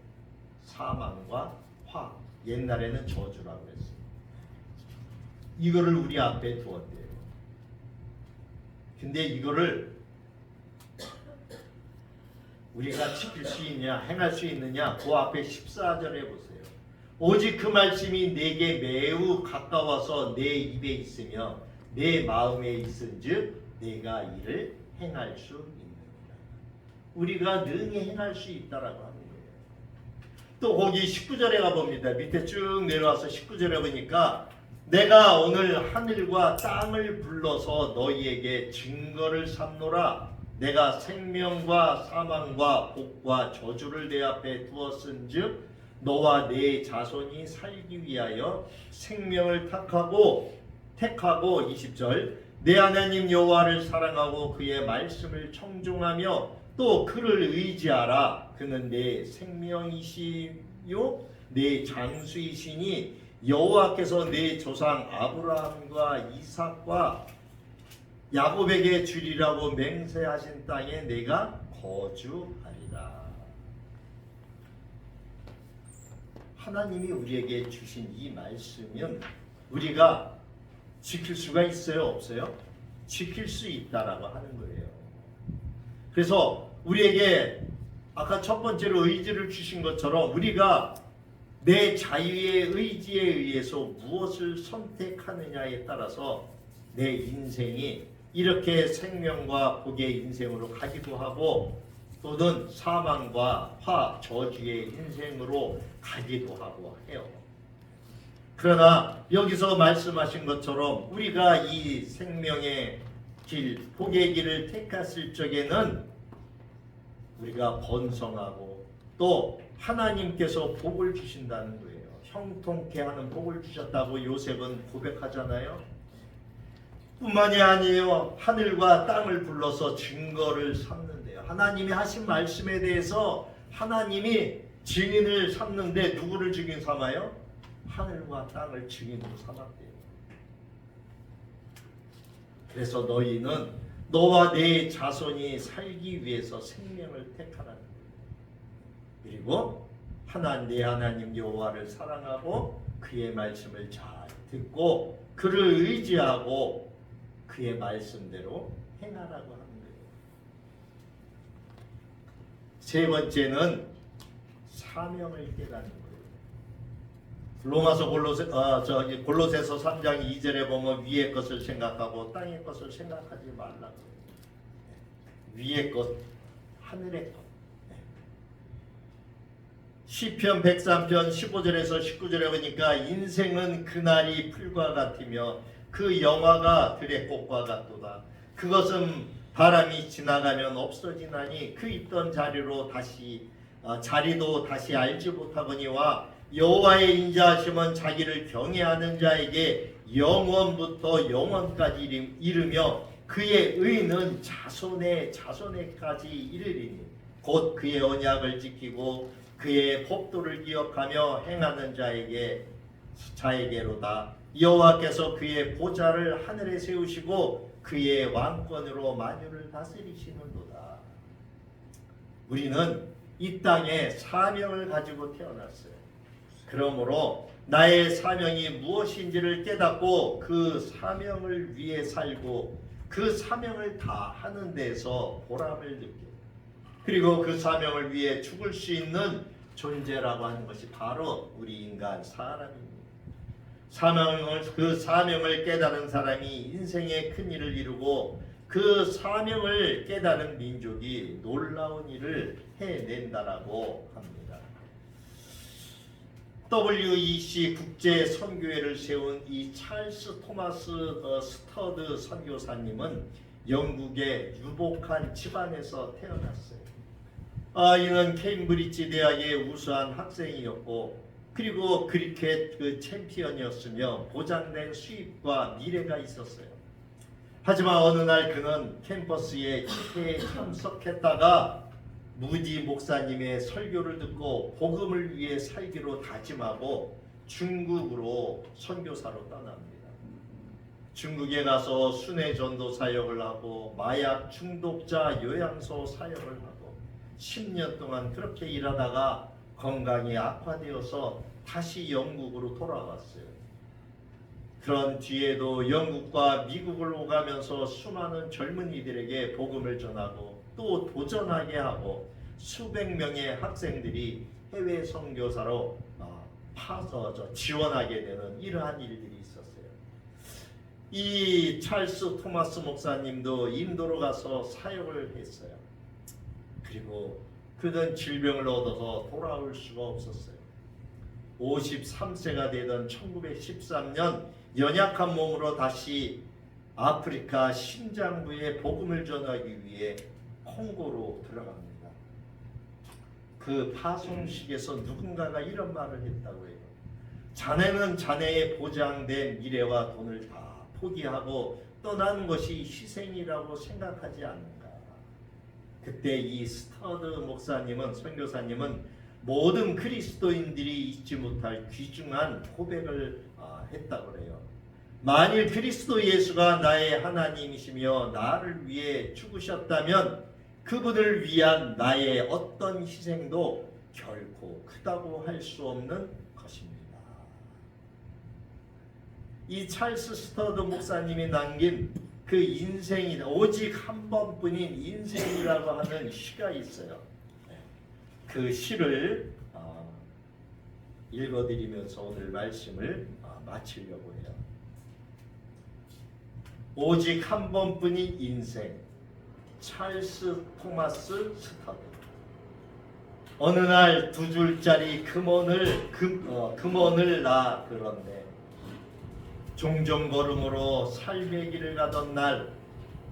사망과 화. 옛날에는 저주라고 했어요. 이거를 우리 앞에 두었대요. 근데 이거를 우리가 지킬 수 있냐, 행할 수 있느냐, 그 앞에 14절에 보세요. 오직 그 말씀이 내게 매우 가까워서 내 입에 있으며 내 마음에 있은즉 내가 이를 행할 수 있느니라. 우리가 능히 행할 수 있다라고 하는 거예요. 또 거기 19절에 가봅니다. 밑에 쭉 내려와서 19절에 보니까 내가 오늘 하늘과 땅을 불러서 너희에게 증거를 삼노라. 내가 생명과 사망과 복과 저주를 내 앞에 두었은즉 너와 네 자손이 살기 위하여 생명을 택하고 20절 내 하나님 여호와를 사랑하고 그의 말씀을 청종하며 또 그를 의지하라. 그는 내 생명이시요 내 장수이시니 여호와께서 내 조상 아브라함과 이삭과 야곱에게 주리라고 맹세하신 땅에 내가 거주하리라. 하나님이 우리에게 주신 이 말씀은 우리가 지킬 수가 있어요? 없어요? 지킬 수 있다라고 하는 거예요. 그래서 우리에게 아까 첫 번째로 의지를 주신 것처럼 우리가 내 자유의 의지에 의해서 무엇을 선택하느냐에 따라서 내 인생이 이렇게 생명과 복의 인생으로 가기도 하고 또는 사망과 화, 저주의 인생으로 가기도 하고 해요. 그러나 여기서 말씀하신 것처럼 우리가 이 생명의 길, 복의 길을 택했을 적에는 우리가 번성하고 또 하나님께서 복을 주신다는 거예요. 형통케 하는 복을 주셨다고 요셉은 고백하잖아요. 뿐만이 아니에요. 하늘과 땅을 불러서 증거를 삼는데요. 하나님이 하신 말씀에 대해서 하나님이 증인을 삼는데 누구를 증인 삼아요? 하늘과 땅을 증인으로 삼았대요. 그래서 너희는 너와 내 자손이 살기 위해서 생명을 택하라는 거예요. 그리고 내 하나님 여호와를 사랑하고 그의 말씀을 잘 듣고 그를 의지하고 그의 말씀대로 행하라고 하는 거예요. 세 번째는 사명을 깨닫는 거예요. 로마서 골로새서 3장 2절에 보면 위의 것을 생각하고 땅의 것을 생각하지 말라고. 위의 것, 하늘의 것. 시편 103편 15절에서 19절에 보니까 인생은 그날이 풀과 같으며 그 영화가 들의 꽃과 같도다. 그것은 바람이 지나가면 없어지나니 그 있던 자리도 다시 알지 못하거니와 여호와의 인자하심은 자기를 경외하는 자에게 영원부터 영원까지 이르며 그의 의는 자손의 자손에까지 이르리니 곧 그의 언약을 지키고 그의 법도를 기억하며 행하는 자에게로다. 여호와께서 그의 보좌를 하늘에 세우시고 그의 왕권으로 만유를 다스리시는도다. 우리는 이 땅에 사명을 가지고 태어났어요. 그러므로 나의 사명이 무엇인지를 깨닫고 그 사명을 위해 살고 그 사명을 다 하는 데서 보람을 느껴요. 그리고 그 사명을 위해 죽을 수 있는 존재라고 하는 것이 바로 우리 인간 사람입니다. 그 사명을 깨달은 사람이 인생의 큰 일을 이루고 그 사명을 깨달은 민족이 놀라운 일을 해낸다라고 합니다. WEC 국제 선교회를 세운 이 찰스 토마스 스터드 선교사님은 영국의 유복한 집안에서 태어났어요. 이는 케임브리지 대학의 우수한 학생이었고 그리고 크리켓 챔피언이었으며 보장된 수입과 미래가 있었어요. 하지만 어느 날 그는 캠퍼스에 집회에 참석했다가 무디 목사님의 설교를 듣고 복음을 위해 살기로 다짐하고 중국으로 선교사로 떠납니다. 중국에 가서 순회 전도 사역을 하고 마약 중독자 요양소 사역을 하고 10년 동안 그렇게 일하다가 건강이 악화되어서 다시 영국으로 돌아왔어요. 그런 뒤에도 영국과 미국을 오가면서 수많은 젊은이들에게 복음을 전하고 또 도전하게 하고 수백 명의 학생들이 해외 선교사로 지원하게 되는 이러한 일들이 있었어요. 이 찰스 토마스 목사님도 인도로 가서 사역을 했어요. 그리고 그는 질병을 얻어서 돌아올 수가 없었어요. 53세가 되던 1913년 연약한 몸으로 다시 아프리카 심장부에 복음을 전하기 위해 콩고로 들어갑니다. 그 파송식에서 누군가가 이런 말을 했다고 해요. 자네는 자네의 보장된 미래와 돈을 다 포기하고 떠나는 것이 희생이라고 생각하지 않는가. 그때 이 스터드 목사님은 선교사님은 모든 그리스도인들이 잊지 못할 귀중한 고백을 했다고 해요. 만일 그리스도 예수가 나의 하나님이시며 나를 위해 죽으셨다면 그분을 위한 나의 어떤 희생도 결코 크다고 할 수 없는 것입니다. 이 찰스 스터드 목사님이 남긴 그 인생이 오직 한 번뿐인 인생이라고 하는 시가 있어요. 그 시를 읽어드리면서 오늘 말씀을 마치려고 해요. 오직 한 번뿐인 인생. 찰스 토마스 스타드. 어느 날 2줄짜리 금원을 나 그런데 종종 걸음으로 삶의 길을 가던 날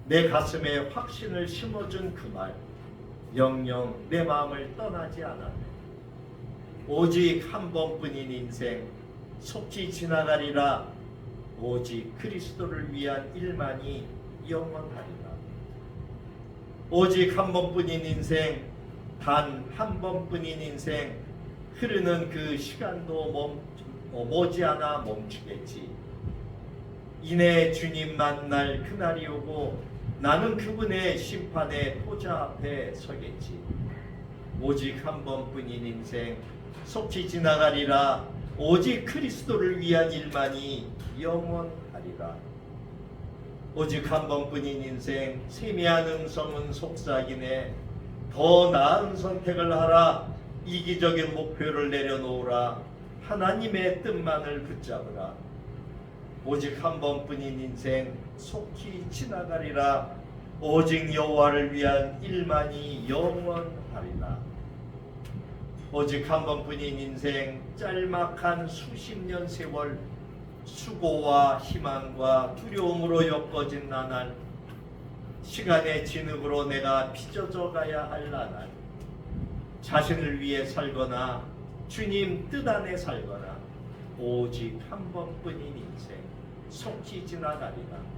내 가슴에 확신을 심어준 그 말, 영영 내 마음을 떠나지 않았네. 오직 한 번뿐인 인생 속히 지나가리라. 오직 그리스도를 위한 일만이 영원하리라. 오직 한 번뿐인 인생, 단 한 번뿐인 인생, 흐르는 그 시간도 머지않아 멈추겠지. 이내 주님 만날 그날이 오고 나는 그분의 심판의 보좌 앞에 서겠지. 오직 한 번뿐인 인생 속히 지나가리라. 오직 그리스도를 위한 일만이 영원하리라. 오직 한 번뿐인 인생 세미한 음성은 속삭이네. 더 나은 선택을 하라. 이기적인 목표를 내려놓으라. 하나님의 뜻만을 붙잡으라. 오직 한 번뿐인 인생 속히 지나가리라. 오직 여호와를 위한 일만이 영원하리라. 오직 한 번뿐인 인생 짤막한 수십 년 세월 수고와 희망과 두려움으로 엮어진 나날, 시간의 진흙으로 내가 빚어져 가야 할 나날, 자신을 위해 살거나 주님 뜻 안에 살거나 오직 한 번뿐인 인생 속히 지나가리라.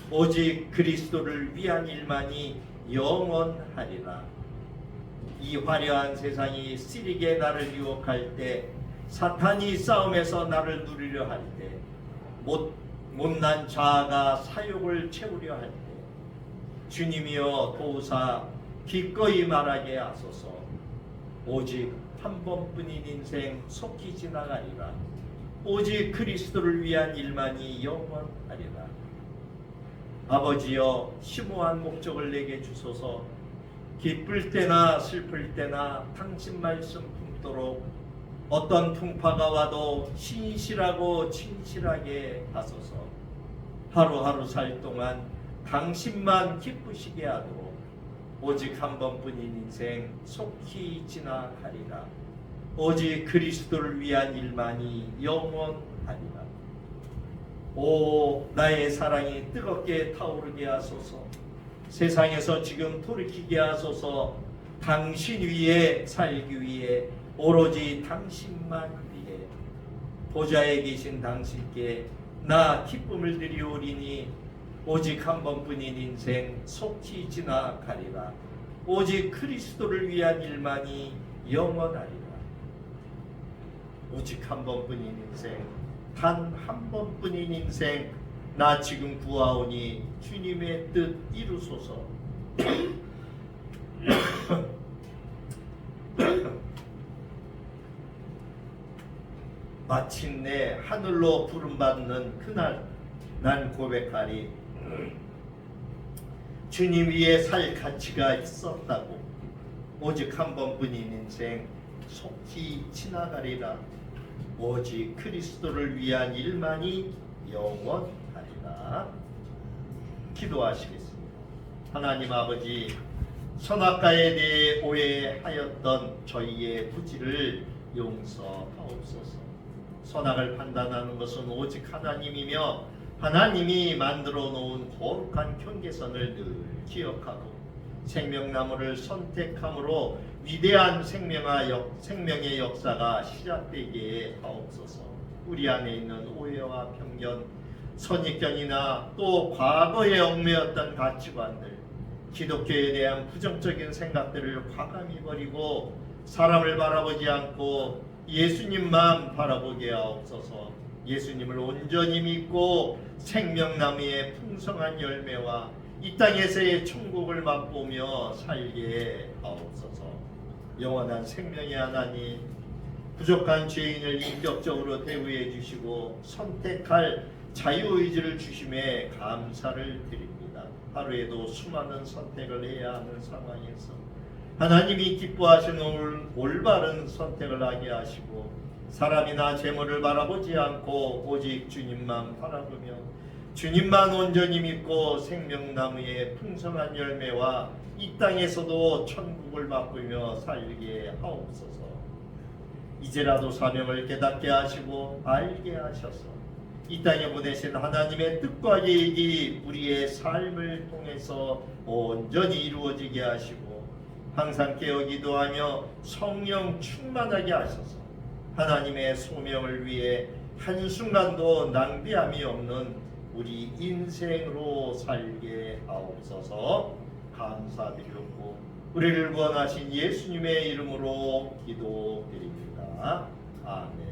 오직 그리스도를 위한 일만이 영원하리라. 이 화려한 세상이 쓰리게 나를 유혹할 때, 사탄이 싸움에서 나를 누리려 할 때, 못난 자아가 사욕을 채우려 할 때, 주님이여 도우사 기꺼이 말하게 하소서. 오직 한 번뿐인 인생 속히 지나가리라. 오직 그리스도를 위한 일만이 영원하리라. 아버지여 심오한 목적을 내게 주소서. 기쁠 때나 슬플 때나 당신 말씀 품도록 어떤 풍파가 와도 신실하고 진실하게 하소서. 하루하루 살 동안 당신만 기쁘시게 하도록 오직 한 번뿐인 인생 속히 지나가리라. 오직 그리스도를 위한 일만이 영원하리라. 오 나의 사랑이 뜨겁게 타오르게 하소서. 세상에서 지금 돌이키게 하소서. 당신 위에 살기 위해, 오로지 당신만 위해, 보좌에 계신 당신께 나 기쁨을 드리오리니 오직 한 번뿐인 인생 속히 지나가리라. 오직 그리스도를 위한 일만이 영원하리라. 오직 한 번뿐인 인생, 단 한 번뿐인 인생, 나 지금 구하오니 주님의 뜻 이루소서. 마침내 하늘로 부름받는 그날 난 고백하리. 주님 위에 살 가치가 있었다고. 오직 한 번뿐인 인생 속히 지나가리라. 오직 그리스도를 위한 일만이 영원하리라. 기도하시겠습니다. 하나님 아버지, 선악과에 대해 오해하였던 저희의 부지를 용서하옵소서. 선악을 판단하는 것은 오직 하나님이며 하나님이 만들어 놓은 거룩한 경계선을 늘 기억하고 생명나무를 선택함으로 위대한 생명의 역사가 시작되게 하옵소서. 우리 안에 있는 오해와 편견, 선입견이나 또 과거에 얽매였던 가치관들, 기독교에 대한 부정적인 생각들을 과감히 버리고 사람을 바라보지 않고 예수님만 바라보게 하옵소서. 예수님을 온전히 믿고 생명나무의 풍성한 열매와 이 땅에서의 천국을 맛보며 살게 하옵소서. 영원한 생명의 하나님, 부족한 죄인을 인격적으로 대우해 주시고 선택할 자유의지를 주심에 감사를 드립니다. 하루에도 수많은 선택을 해야 하는 상황에서 하나님이 기뻐하시는 올바른 선택을 하게 하시고 사람이나 재물을 바라보지 않고 오직 주님만 바라보며 주님만 온전히 믿고 생명나무의 풍성한 열매와 이 땅에서도 천국을 맛보며 살게 하옵소서. 이제라도 사명을 깨닫게 하시고 알게 하셔서 이 땅에 보내신 하나님의 뜻과 계획이 우리의 삶을 통해서 온전히 이루어지게 하시고 항상 깨어 기도하며 성령 충만하게 하셔서 하나님의 소명을 위해 한순간도 낭비함이 없는 우리 인생으로 살게 하옵소서. 감사드리고 우리를 구원하신 예수님의 이름으로 기도드립니다. 아멘.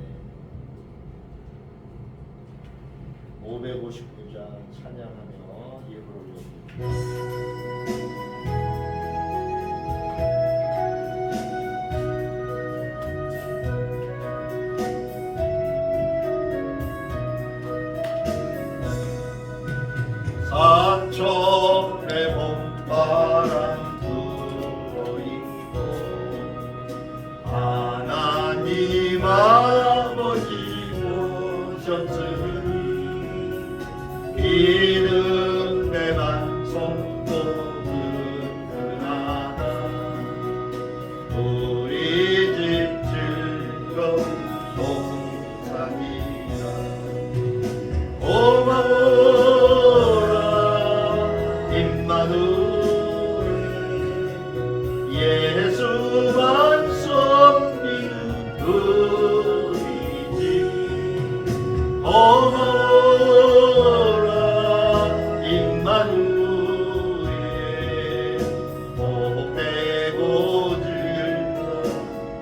559장 찬양하며 예불을 올립니다. 산천의 봄바람 불어있고 하나님 아버지 오셨으니 기름 내 반성도 든든하다. 우리 집 즐거운 송사기라. 고마워라 임마누엘 예수만 섬기는 우리 집. 고마워라 임마누엘 복되고 즐거운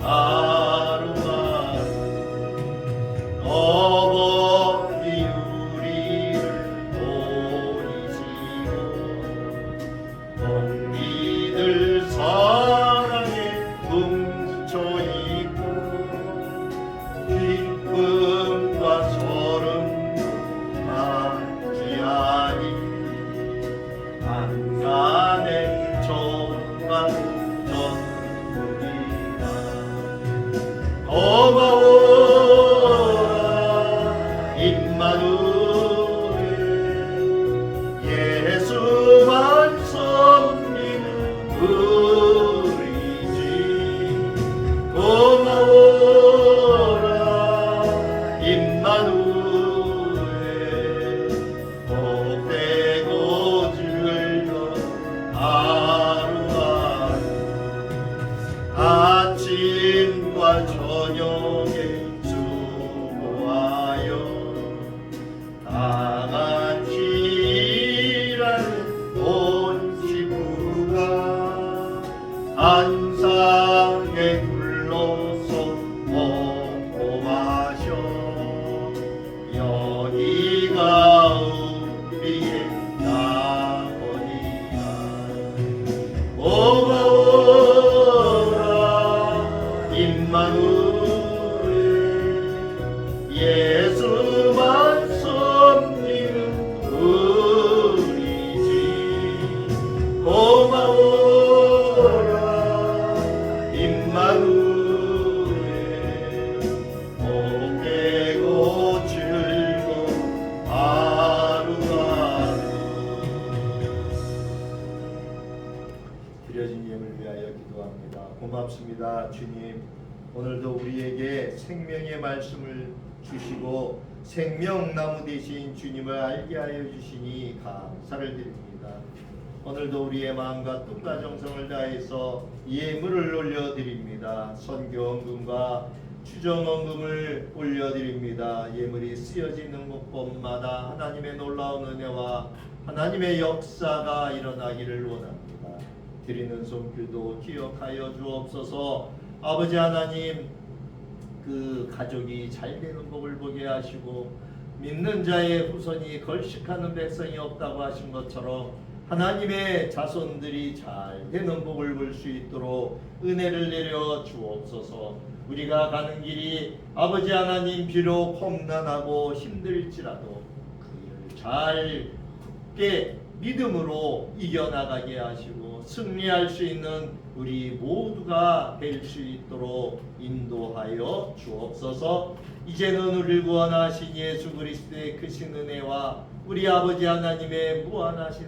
하루하루. 어머니 우리를 보이시고 동리들 사랑에 뭉쳐있고 기쁨과 소름도 맞지하니 한간의 정말 전국이다. 고마워라 임마누엘 예수만 섬기는 우리 집. 고마워라 임마누엘 복되고 즐거운 하루하루. 아침과 저녁에 수고하여 다같이 일하는 온 식구가 한상에 둘러서 먹고 마셔. 여기가 우리의 나머지다. 고마워라 임마누엘 예수만 섬기는 우리 집. 고마워라 임마누엘 복되고 즐거운 하루하루. 드려진 예물 위하여 기도합니다. 고맙습니다. 주님, 오늘도 우리에게 생명의 말씀을 주시고 생명나무 되신 주님을 알게 하여 주시니 감사를 드립니다. 오늘도 우리의 마음과 뜻과 정성을 다해서 예물을 올려드립니다. 선교헌금과 추정헌금을 올려드립니다. 예물이 쓰여지는 곳곳마다 하나님의 놀라운 은혜와 하나님의 역사가 일어나기를 원합니다. 드리는 손길도 기억하여 주옵소서. 아버지 하나님, 그 가족이 잘 되는 복을 보게 하시고 믿는 자의 후손이 걸식하는 백성이 없다고 하신 것처럼 하나님의 자손들이 잘 되는 복을 볼 수 있도록 은혜를 내려 주옵소서. 우리가 가는 길이 아버지 하나님 비록 험난하고 힘들지라도 그 일을 잘 굳게 믿음으로 이겨나가게 하시고 승리할 수 있는 우리 모두가 될 수 있도록 인도하여 주옵소서. 이제는 우리를 구원하신 예수 그리스도의 크신 은혜와 우리 아버지 하나님의 무한하신